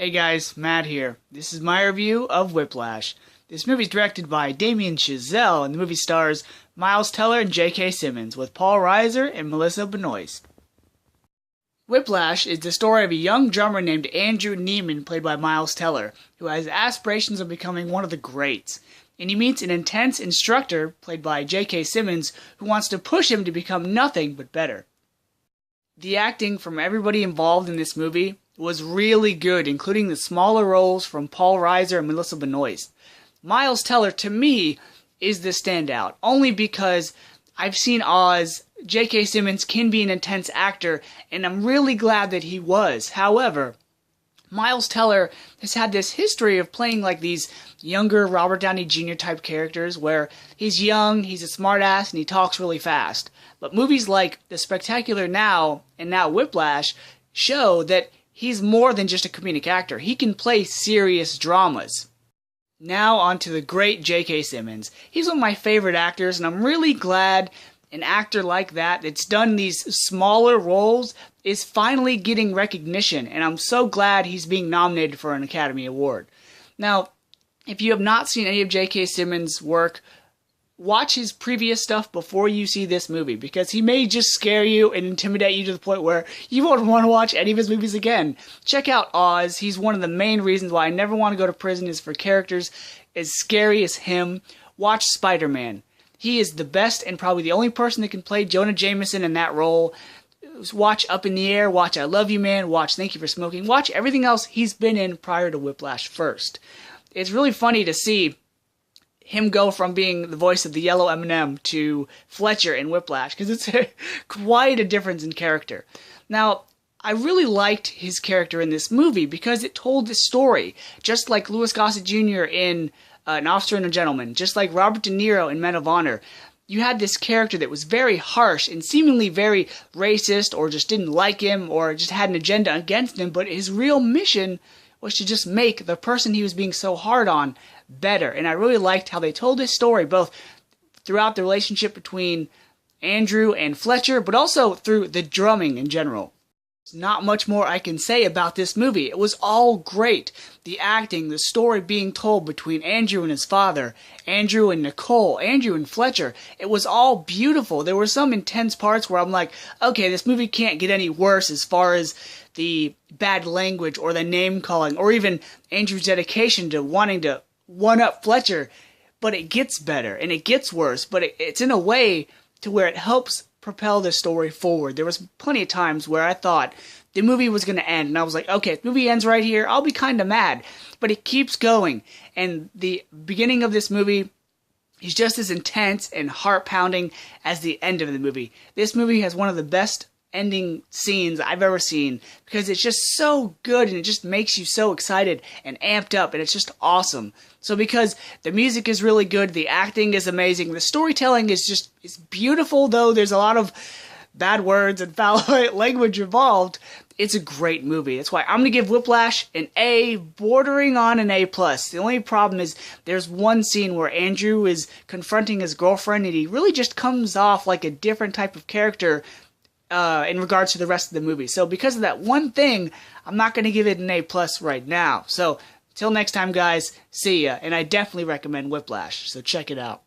Hey guys, Matt here. This is my review of Whiplash. This movie is directed by Damien Chazelle, and the movie stars Miles Teller and J.K. Simmons, with Paul Reiser and Melissa Benoist. Whiplash is the story of a young drummer named Andrew Neiman, played by Miles Teller, who has aspirations of becoming one of the greats. And he meets an intense instructor, played by J.K. Simmons, who wants to push him to become nothing but better. The acting from everybody involved in this movie was really good, including the smaller roles from Paul Reiser and Melissa Benoist. Miles Teller, to me, is the standout, only because I've seen Oz. J.K. Simmons can be an intense actor, and I'm really glad that he was. However, Miles Teller has had this history of playing like these younger Robert Downey Jr. type characters where he's young, he's a smartass, and he talks really fast. But movies like The Spectacular Now and now Whiplash show that he's more than just a comedic actor. He can play serious dramas. Now on to the great J.K. Simmons. He's one of my favorite actors, and I'm really glad an actor like that that's done these smaller roles is finally getting recognition, and I'm so glad he's being nominated for an Academy Award. Now, if you have not seen any of J.K. Simmons' work, watch his previous stuff before you see this movie, because he may just scare you and intimidate you to the point where you won't want to watch any of his movies again. Check out Oz. He's one of the main reasons why I never want to go to prison, is for characters as scary as him. Watch Spider-Man. He is the best and probably the only person that can play Jonah Jameson in that role. Watch Up in the Air, watch I Love You Man, watch Thank You for Smoking, watch everything else he's been in prior to Whiplash first. It's really funny to see him go from being the voice of the yellow M&M to Fletcher in Whiplash, because it's quite a difference in character. Now, I really liked his character in this movie because it told the story, just like Louis Gossett Jr. in An Officer and a Gentleman, just like Robert De Niro in Men of Honor. You had this character that was very harsh and seemingly very racist, or just didn't like him, or just had an agenda against him, but his real mission was to just make the person he was being so hard on better. And I really liked how they told this story, both throughout the relationship between Andrew and Fletcher, but also through the drumming in general. There's not much more I can say about this movie. It was all great. The acting, the story being told between Andrew and his father, Andrew and Nicole, Andrew and Fletcher. It was all beautiful. There were some intense parts where I'm like, okay, this movie can't get any worse as far as the bad language or the name calling, or even Andrew's dedication to wanting to one-up Fletcher. But it gets better and it gets worse, but it's in a way to where it helps propel the story forward. There was plenty of times where I thought the movie was going to end, and I was like, okay, if the movie ends right here, I'll be kind of mad. But it keeps going, and the beginning of this movie is just as intense and heart-pounding as the end of the movie. This movie has one of the best ending scenes I've ever seen, because it's just so good and it just makes you so excited and amped up, and it's just awesome. So because the music is really good, the acting is amazing, the storytelling is beautiful, though there's a lot of bad words and foul language involved, it's a great movie. That's why I'm going to give Whiplash an A, bordering on an A+. The only problem is there's one scene where Andrew is confronting his girlfriend, and he really just comes off like a different type of character in regards to the rest of the movie. So because of that one thing, I'm not going to give it an A+ right now. So until next time, guys, see ya. And I definitely recommend Whiplash, so check it out.